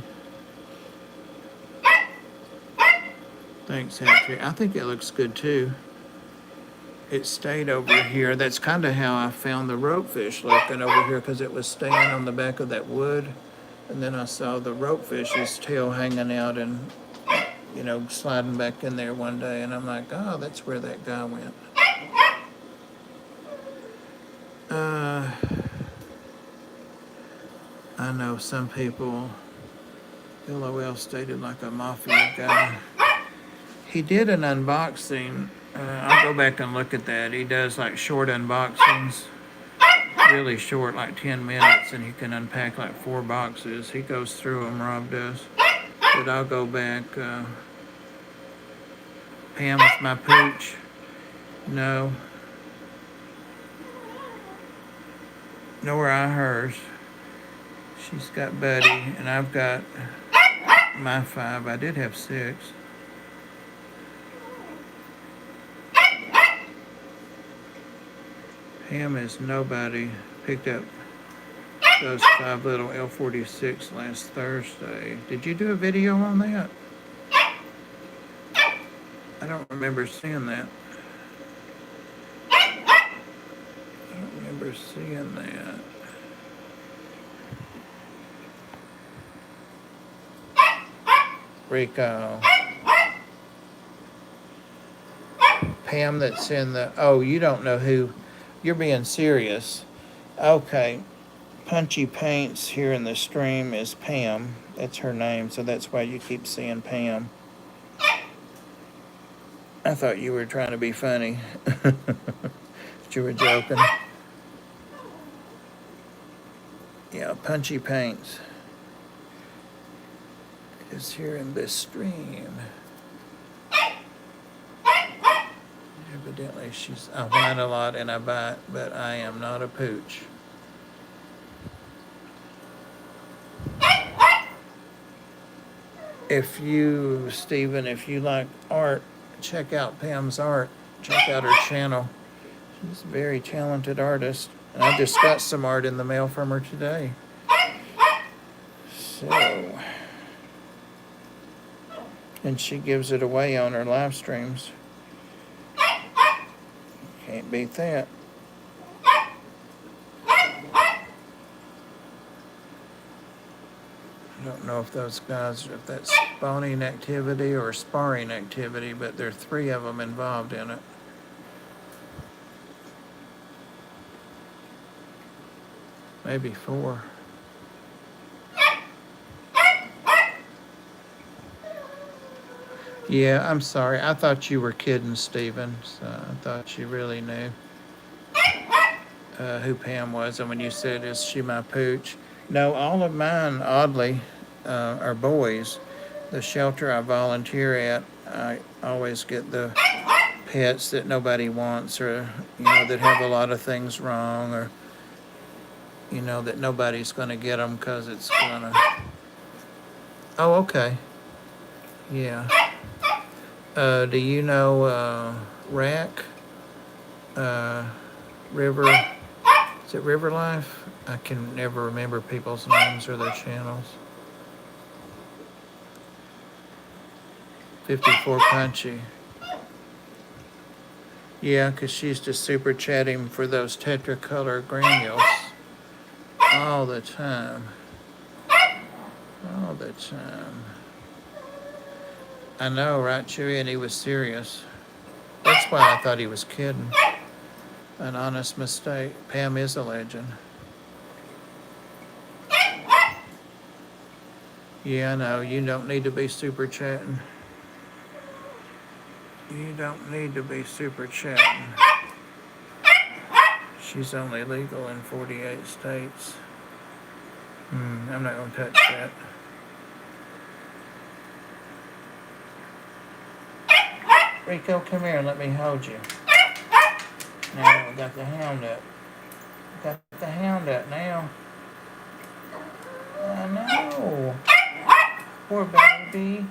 Thanks, Hat Trick. I think it looks good too. It stayed over here. That's kind of how I found the ropefish looking over here, because it was staying on the back of that wood. And then I saw the ropefish's tail hanging out and, you know, sliding back in there one day. And I'm like, oh, that's where that guy went. I know some people, LOL stated like a mafia guy. He did an unboxing. I'll go back and look at that. He does like short unboxings, really short, like 10 minutes, and he can unpack like 4 boxes. He goes through them, Rob does. But I'll go back. Pam with my pooch. No. Nor I hers. She's got Buddy, and I've got my 5. I did have 6. Pam is nobody. Picked up those 5 little L46 last Thursday. Did you do a video on that? I don't remember seeing that. I don't remember seeing that. Rico. Pam that's in the... Oh, you don't know who... You're being serious. Okay. PunchiePaints here in the stream is Pam. That's her name, so that's why you keep seeing Pam. I thought you were trying to be funny. But you were joking. Yeah, PunchiePaints is here in this stream. Evidently I whine a lot and I bite, but I am not a pooch. If you, Stephen, if you like art, check out Pam's art. Check out her channel. She's a very talented artist. And I just got some art in the mail from her today. So, and she gives it away on her live streams. Can't beat that. I don't know if those guys, if that's spawning activity or sparring activity, but there are 3 of them involved in it. Maybe 4. Yeah, I'm sorry. I thought you were kidding, Stephen. So I thought you really knew who Pam was. And when you said, is she my pooch? No, all of mine, oddly, are boys. The shelter I volunteer at, I always get the pets that nobody wants, or, that have a lot of things wrong, or, that nobody's going to get them because it's going to... Oh, okay. Yeah. Do you know Rack? River? Is it River Life? I can never remember people's names or their channels. 54 Punchy. Yeah, because she's just super chatting for those tetracolor granules all the time. All the time. I know, right, Chewy? And he was serious. That's why I thought he was kidding. An honest mistake. Pam is a legend. Yeah, I know. You don't need to be super chatting. You don't need to be super chatting. She's only legal in 48 states. I'm not going to touch that. Rico, come here and let me hold you. Now we got the hound up. Got the hound up now. I know. Poor baby.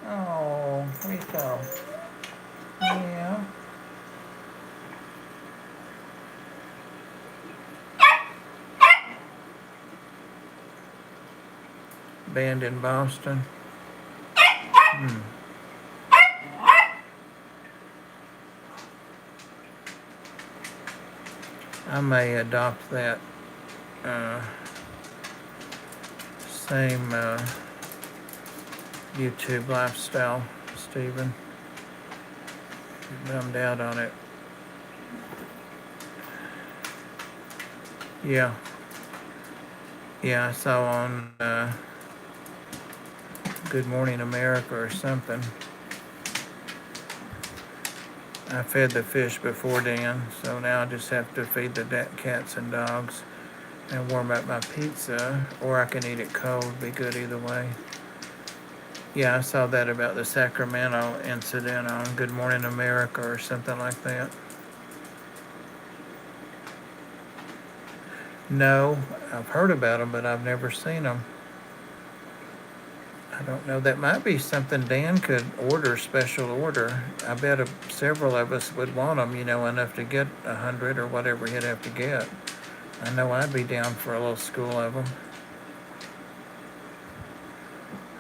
Oh, Rico. Yeah. Band in Boston. I may adopt that same YouTube lifestyle, Stephen. Bummed out on it. Yeah. Yeah, I saw on Good Morning America or something. I fed the fish before Dan, so now I just have to feed the cats and dogs and warm up my pizza, or I can eat it cold, be good either way. Yeah, I saw that about the Sacramento incident on Good Morning America or something like that. No, I've heard about them, but I've never seen them. I don't know. That might be something Dan could order, special order. I bet several of us would want them, you know, enough to get 100 or whatever he'd have to get. I know I'd be down for a little school of them.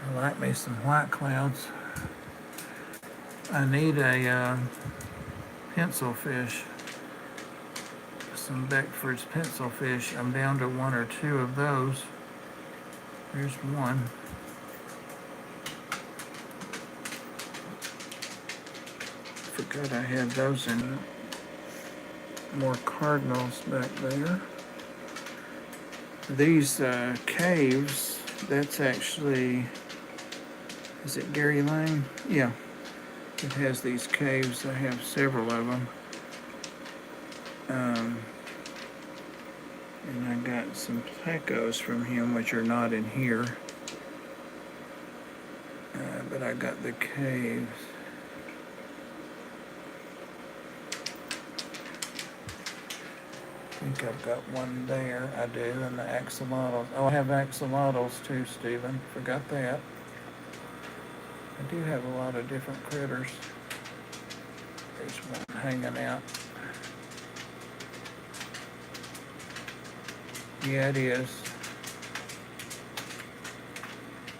I like me some white clouds. I need a pencil fish. Some Beckford's pencil fish. I'm down to 1 or 2 of those. Here's one. Forgot I had those in more cardinals back there. These caves, that's actually, is it Gary Lane? Yeah, it has these caves. I have several of them. And I got some plecos from him, which are not in here. But I got the caves. I think I've got one there. I do, and the axolotls. Oh, I have axolotls too, Stephen. Forgot that. I do have a lot of different critters. There's one hanging out. Yeah, it is.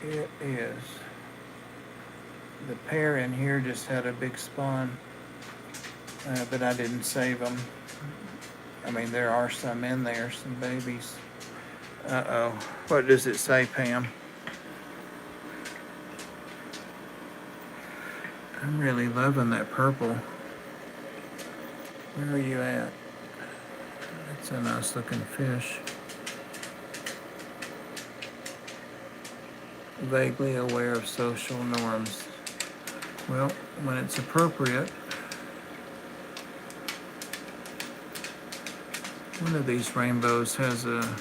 It is. The pair in here just had a big spawn, but I didn't save them. I mean, there are some in there, some babies. Uh-oh. What does it say, Pam? I'm really loving that purple. Where are you at? That's a nice looking fish. Vaguely aware of social norms. Well, when it's appropriate. One of these rainbows has a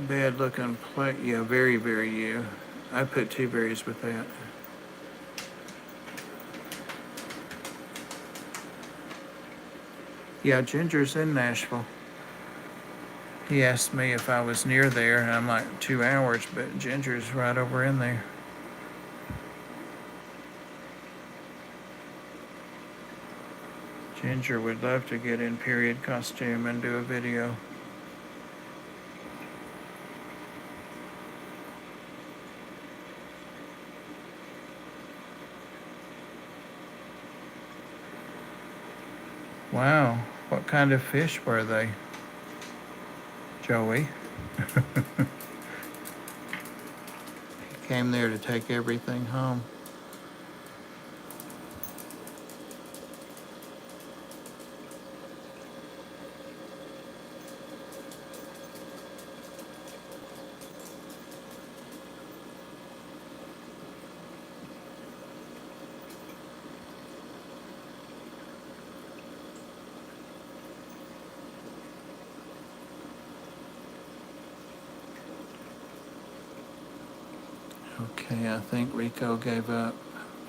bad looking plate. Yeah, very, very you. I put 2 berries with that. Yeah, Ginger's in Nashville. He asked me if I was near there, and I'm like, 2 hours, but Ginger's right over in there. Ginger would love to get in period costume and do a video. Wow, what kind of fish were they, Joey? He came there to take everything home. Okay, I think Rico gave up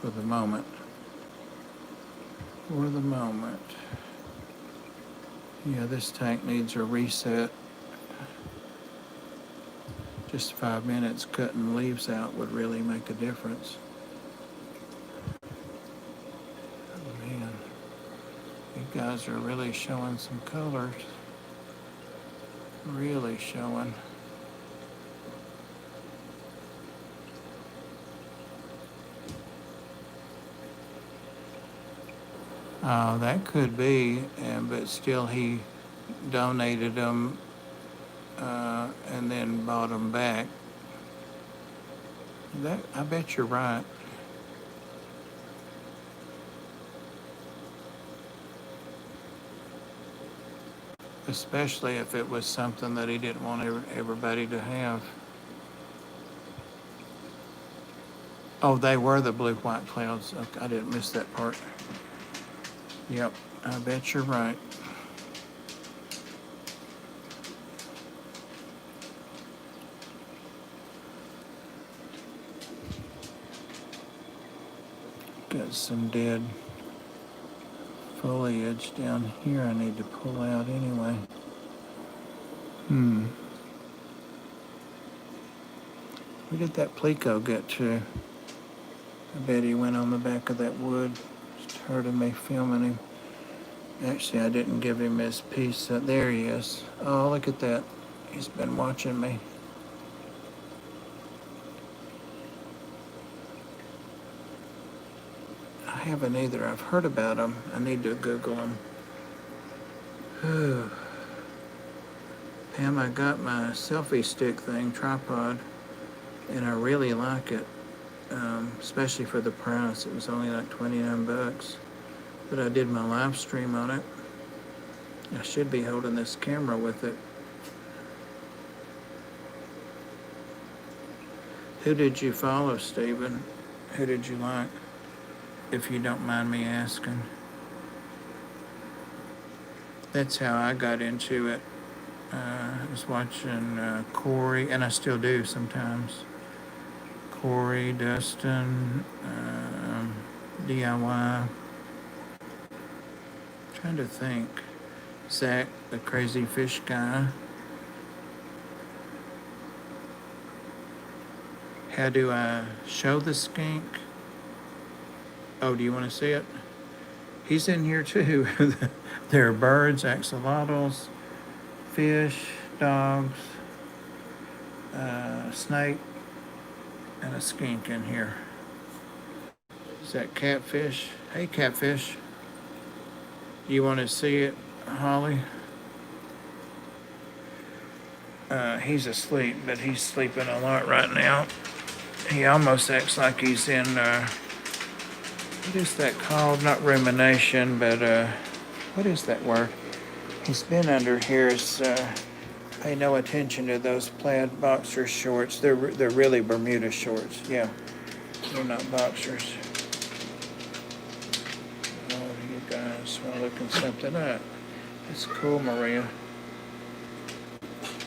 for the moment. For the moment. Yeah, this tank needs a reset. Just 5 minutes cutting leaves out would really make a difference. Oh man, you guys are really showing some colors. Really showing. That could be, but still he donated them and then bought them back. I bet you're right. Especially if it was something that he didn't want everybody to have. Oh, they were the blue-white clouds. Okay, I didn't miss that part. Yep, I bet you're right. Got some dead foliage down here I need to pull out anyway. Where did that Plico get to? I bet he went on the back of that wood. Just heard of me filming him. Actually, I didn't give him his piece. There he is. Oh, look at that. He's been watching me. I haven't either. I've heard about him. I need to Google him. Pam, I got my selfie stick thing, tripod, and I really like it, especially for the price. It was only like 29 bucks. But I did my live stream on it. I should be holding this camera with it. Who did you follow, Stephen? Who did you like? If you don't mind me asking. That's how I got into it. I was watching Corey, and I still do sometimes. Corey, Dustin, DIY. Trying to think. Zach, the crazy fish guy. How do I show the skink? Oh, do you want to see it? He's in here too. There are birds, axolotls, fish, dogs, snake, and a skink in here. Is that catfish? Hey, catfish. You want to see it, Holly? He's asleep, but he's sleeping a lot right now. He almost acts like he's in, what is that called? Not rumination, but what is that word? He's been under here. Pay no attention to those plaid boxer shorts. They're really Bermuda shorts. Yeah, they're not boxers. Oh, you guys are looking something up. It's cool, Maria.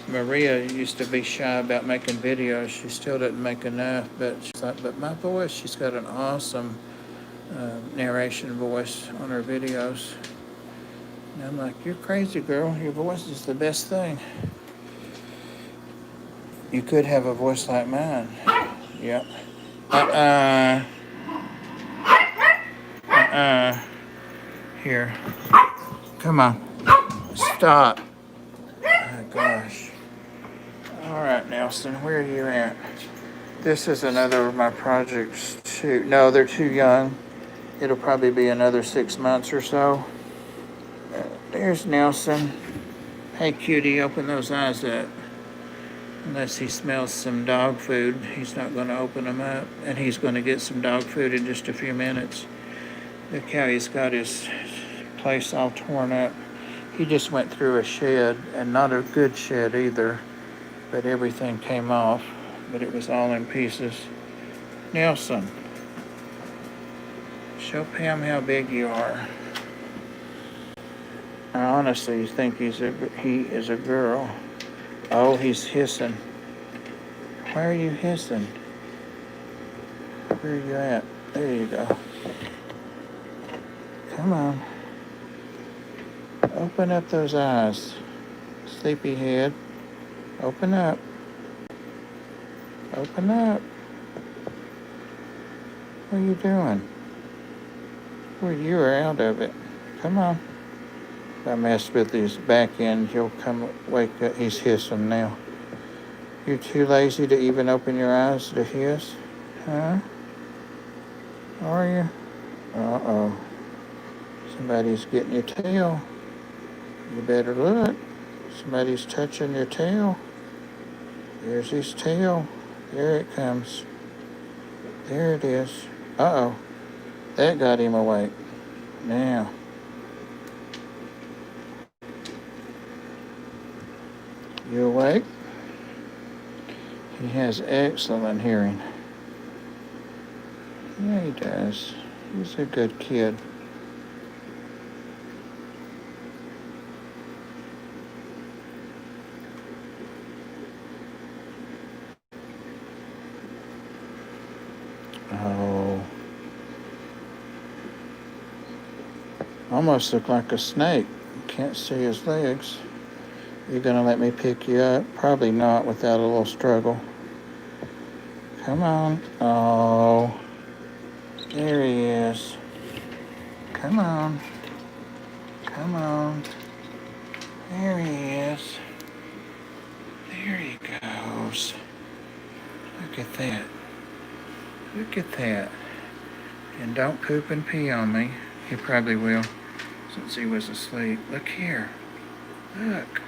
Maria used to be shy about making videos. She still doesn't make enough, but she's like, but my voice, she's got an awesome narration voice on her videos. And I'm like, you're crazy, girl. Your voice is the best thing. You could have a voice like mine. Yep. Here. Come on. Stop. Oh, gosh. All right, Nelson, where are you at? This is another of my projects, too. No, they're too young. It'll probably be another 6 months or so. There's Nelson. Hey, cutie, open those eyes up. Unless he smells some dog food, he's not going to open them up. And he's going to get some dog food in just a few minutes. Look how he's got his place all torn up. He just went through a shed, and not a good shed either. But everything came off, but it was all in pieces. Nelson, show Pam how big you are. I honestly think he is a girl. Oh, he's hissing. Why are you hissing? Where are you at? There you go. Come on. Open up those eyes. Sleepyhead. Open up. Open up. What are you doing? Well, you are out of it. Come on. If I mess with his back end, he'll come wake up. He's hissing now. You're too lazy to even open your eyes to hiss? Huh? Are you? Uh-oh. Somebody's getting your tail. You better look. Somebody's touching your tail. There's his tail. There it comes. There it is. Uh-oh. That got him awake. Now. You awake? He has excellent hearing. Yeah, he does. He's a good kid. Oh. Almost looked like a snake. Can't see his legs. You gonna let me pick you up? Probably not without a little struggle. Come on. Oh, there he is. Come on. Come on. There he is. There he goes. Look at that. Look at that. And don't poop and pee on me. He probably will, since he was asleep. Look here. Look.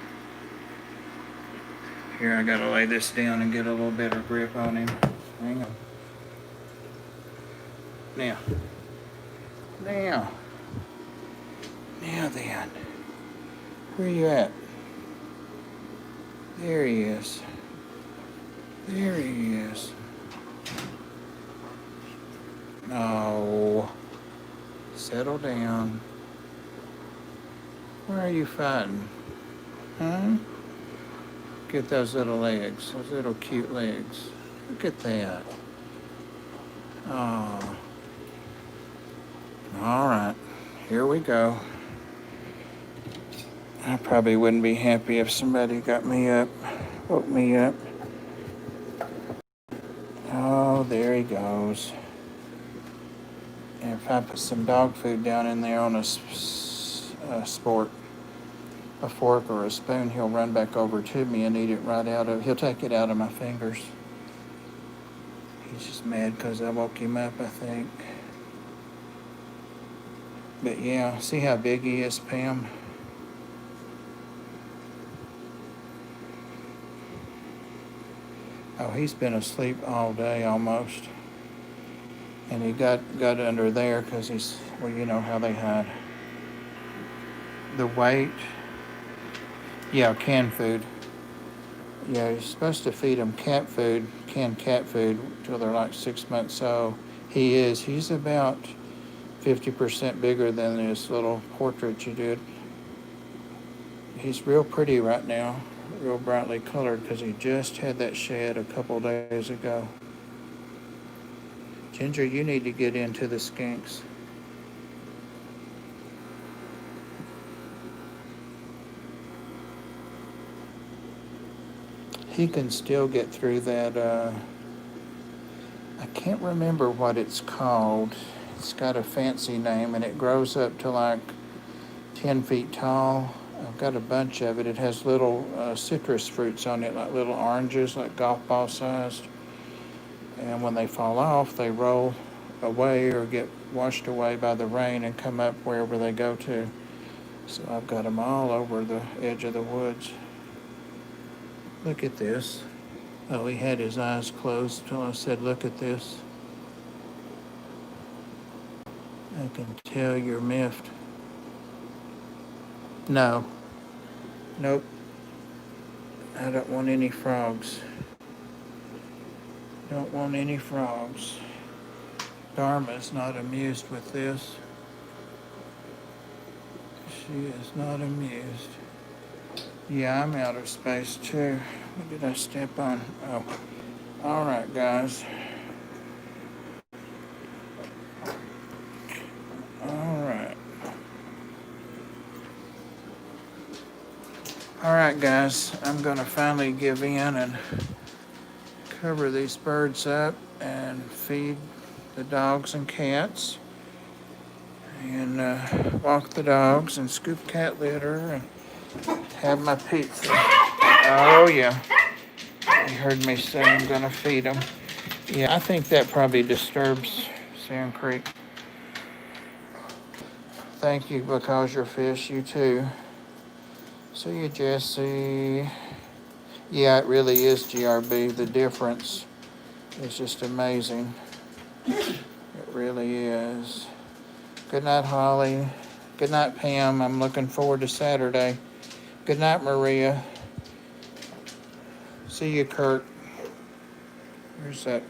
Here, I gotta lay this down and get a little better grip on him. Hang on. Now. Now. Now then. Where you at? There he is. There he is. No. Settle down. Why are you fighting? Huh? Get those little legs. Those little cute legs. Look at that. Oh. All right. Here we go. I probably wouldn't be happy if somebody got me up, woke me up. Oh, there he goes. And if I put some dog food down in there on a fork or a spoon, he'll run back over to me and eat it right he'll take it out of my fingers. He's just mad because I woke him up, I think. But yeah, see how big he is, Pam? Oh, he's been asleep all day almost. And he got under there because well, you know how they hide. The weight, yeah, canned food. Yeah, you're supposed to feed them canned cat food, till they're like 6 months old. He's about 50% bigger than this little portrait you did. He's real pretty right now, real brightly colored because he just had that shed a couple days ago. Ginger, you need to get into the skinks. He can still get through that, I can't remember what it's called. It's got a fancy name and it grows up to like 10 feet tall. I've got a bunch of it. It has little citrus fruits on it, like little oranges, like golf ball sized. And when they fall off, they roll away or get washed away by the rain and come up wherever they go to. So I've got them all over the edge of the woods. Look at this. Oh, he had his eyes closed until I said, look at this. I can tell you're miffed. No. Nope. I don't want any frogs. Don't want any frogs. Dharma's not amused with this. She is not amused. Yeah, I'm out of space too. What did I step on? Oh. All right, guys. All right, guys. I'm going to finally give in and cover these birds up and feed the dogs and cats and walk the dogs and scoop cat litter and have my pizza. Oh, yeah. You heard me say I'm going to feed them. Yeah, I think that probably disturbs Sand Creek. Thank you, because you're fish. You too. See you, Jesse. Yeah, it really is, GRB. The difference is just amazing. It really is. Good night, Holly. Good night, Pam. I'm looking forward to Saturday. Good night, Maria. See you, Kurt. Where's that?